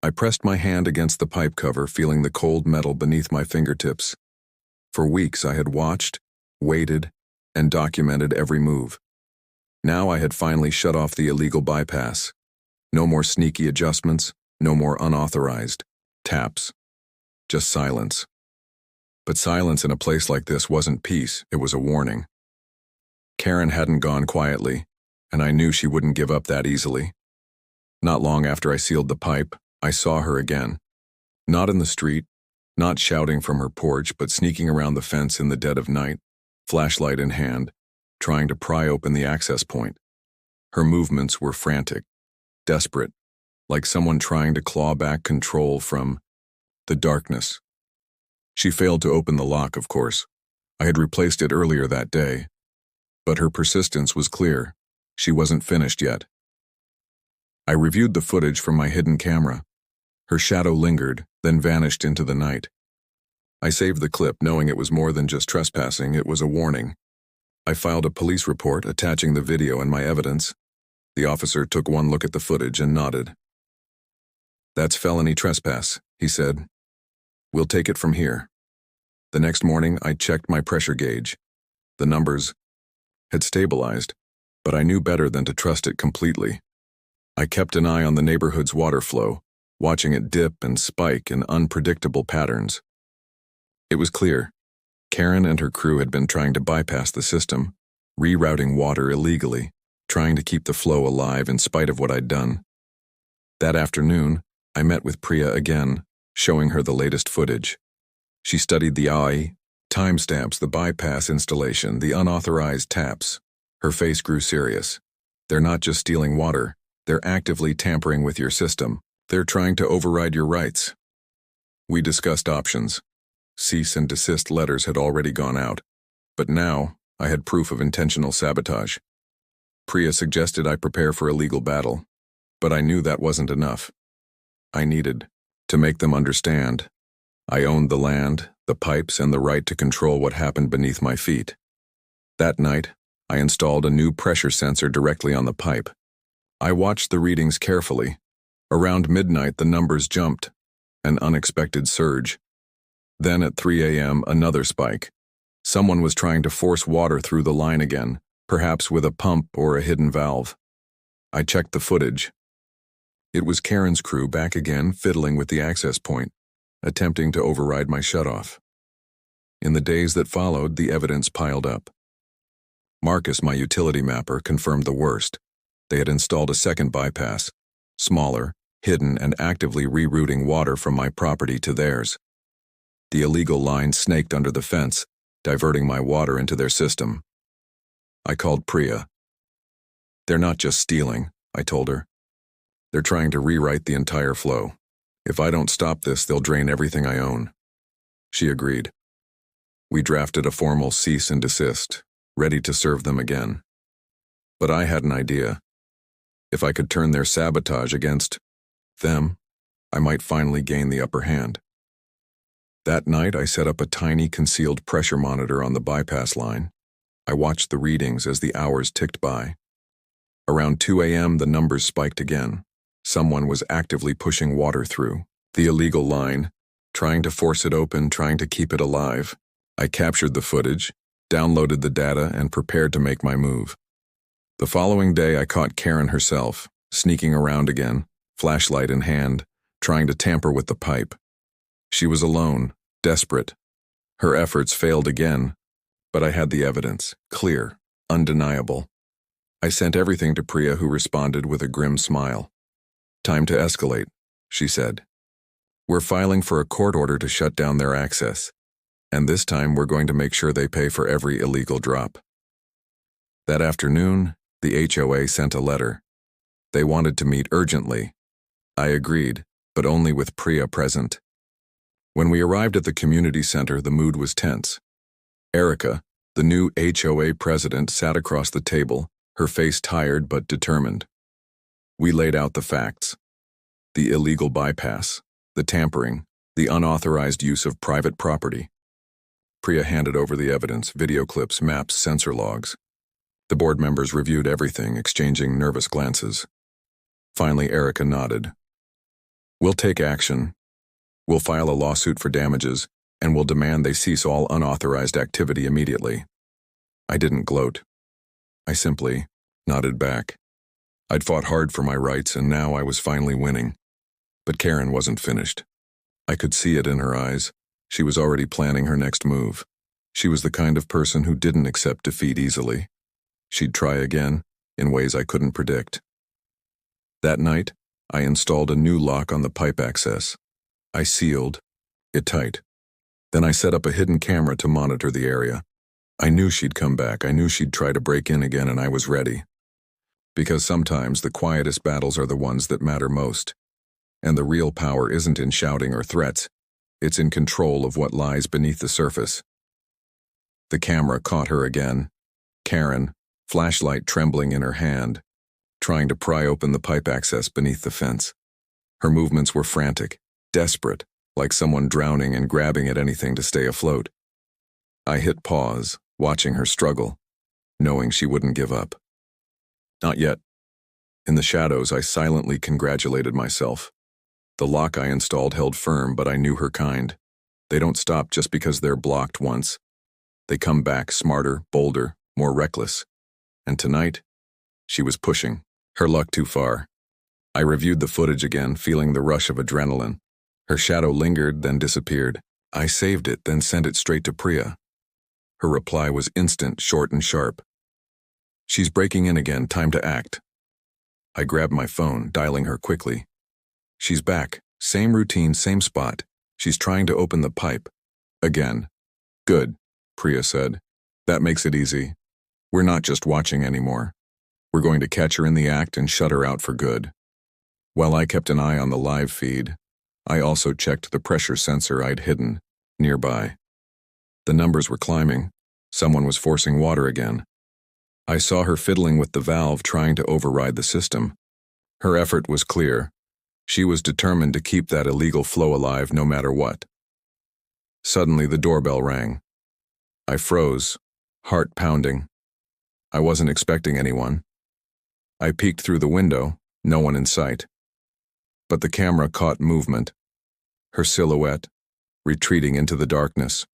I pressed my hand against the pipe cover, feeling the cold metal beneath my fingertips. For weeks I had watched, waited, and documented every move. Now I had finally shut off the illegal bypass. No more sneaky adjustments, no more unauthorized taps. Just silence. But silence in a place like this wasn't peace, it was a warning. Karen hadn't gone quietly, and I knew she wouldn't give up that easily. Not long after I sealed the pipe, I saw her again. Not in the street, not shouting from her porch, but sneaking around the fence in the dead of night, flashlight in hand, trying to pry open the access point. Her movements were frantic, desperate, like someone trying to claw back control from the darkness. She failed to open the lock, of course. I had replaced it earlier that day. But her persistence was clear. She wasn't finished yet. I reviewed the footage from my hidden camera. Her shadow lingered, then vanished into the night. I saved the clip, knowing it was more than just trespassing, it was a warning. I filed a police report attaching the video and my evidence. The officer took one look at the footage and nodded. "That's felony trespass," he said. "We'll take it from here." The next morning, I checked my pressure gauge. The numbers had stabilized, but I knew better than to trust it completely. I kept an eye on the neighborhood's water flow, watching it dip and spike in unpredictable patterns. It was clear. Karen and her crew had been trying to bypass the system, rerouting water illegally, trying to keep the flow alive in spite of what I'd done. That afternoon, I met with Priya again, showing her the latest footage. She studied the AI, timestamps, the bypass installation, the unauthorized taps. Her face grew serious. "They're not just stealing water, they're actively tampering with your system. They're trying to override your rights." We discussed options. Cease and desist letters had already gone out, but now I had proof of intentional sabotage. Priya suggested I prepare for a legal battle, but I knew that wasn't enough. I needed to make them understand. I owned the land, the pipes, and the right to control what happened beneath my feet. That night, I installed a new pressure sensor directly on the pipe. I watched the readings carefully. Around midnight, the numbers jumped, an unexpected surge. Then at 3 a.m., another spike. Someone was trying to force water through the line again, perhaps with a pump or a hidden valve. I checked the footage. It was Karen's crew back again, fiddling with the access point, attempting to override my shutoff. In the days that followed, the evidence piled up. Marcus, my utility mapper, confirmed the worst. They had installed a second bypass, smaller, hidden, and actively rerouting water from my property to theirs. The illegal line snaked under the fence, diverting my water into their system. I called Priya. "They're not just stealing," I told her. "They're trying to rewrite the entire flow. If I don't stop this, they'll drain everything I own." She agreed. We drafted a formal cease and desist, ready to serve them again. But I had an idea. If I could turn their sabotage against them, I might finally gain the upper hand. That night, I set up a tiny concealed pressure monitor on the bypass line. I watched the readings as the hours ticked by. Around 2 a.m., the numbers spiked again. Someone was actively pushing water through the illegal line, trying to force it open, trying to keep it alive. I captured the footage, downloaded the data, and prepared to make my move. The following day, I caught Karen herself, sneaking around again, flashlight in hand, trying to tamper with the pipe. She was alone, desperate. Her efforts failed again, but I had the evidence, clear, undeniable. I sent everything to Priya, who responded with a grim smile. "Time to escalate," she said. "We're filing for a court order to shut down their access, and this time we're going to make sure they pay for every illegal drop." That afternoon, the HOA sent a letter. They wanted to meet urgently. I agreed, but only with Priya present. When we arrived at the community center, the mood was tense. Erica, the new HOA president, sat across the table, her face tired but determined. We laid out the facts. The illegal bypass, the tampering, the unauthorized use of private property. Priya handed over the evidence, video clips, maps, sensor logs. The board members reviewed everything, exchanging nervous glances. Finally, Erica nodded. We'll take action. We'll file a lawsuit for damages, and we'll demand they cease all unauthorized activity immediately. I didn't gloat. I simply nodded back. I'd fought hard for my rights, and now I was finally winning. But Karen wasn't finished. I could see it in her eyes. She was already planning her next move. She was the kind of person who didn't accept defeat easily. She'd try again, in ways I couldn't predict. That night, I installed a new lock on the pipe access. I sealed it tight. Then I set up a hidden camera to monitor the area. I knew she'd come back. I knew she'd try to break in again, and I was ready. Because sometimes the quietest battles are the ones that matter most. And the real power isn't in shouting or threats. It's in control of what lies beneath the surface. The camera caught her again. Karen, flashlight trembling in her hand, trying to pry open the pipe access beneath the fence. Her movements were frantic, desperate, like someone drowning and grabbing at anything to stay afloat. I hit pause, watching her struggle, knowing she wouldn't give up. Not yet. In the shadows, I silently congratulated myself. The lock I installed held firm, but I knew her kind. They don't stop just because they're blocked once. They come back smarter, bolder, more reckless. And tonight, she was pushing, her luck too far. I reviewed the footage again, feeling the rush of adrenaline. Her shadow lingered, then disappeared. I saved it, then sent it straight to Priya. Her reply was instant, short and sharp. She's breaking in again, time to act. I grabbed my phone, dialing her quickly. She's back, same routine, same spot. She's trying to open the pipe. Again. Good, Priya said. That makes it easy. We're not just watching anymore. We're going to catch her in the act and shut her out for good. While I kept an eye on the live feed, I also checked the pressure sensor I'd hidden nearby. The numbers were climbing. Someone was forcing water again. I saw her fiddling with the valve, trying to override the system. Her effort was clear. She was determined to keep that illegal flow alive no matter what. Suddenly, the doorbell rang. I froze, heart pounding. I wasn't expecting anyone. I peeked through the window, no one in sight. But the camera caught movement. Her silhouette, retreating into the darkness.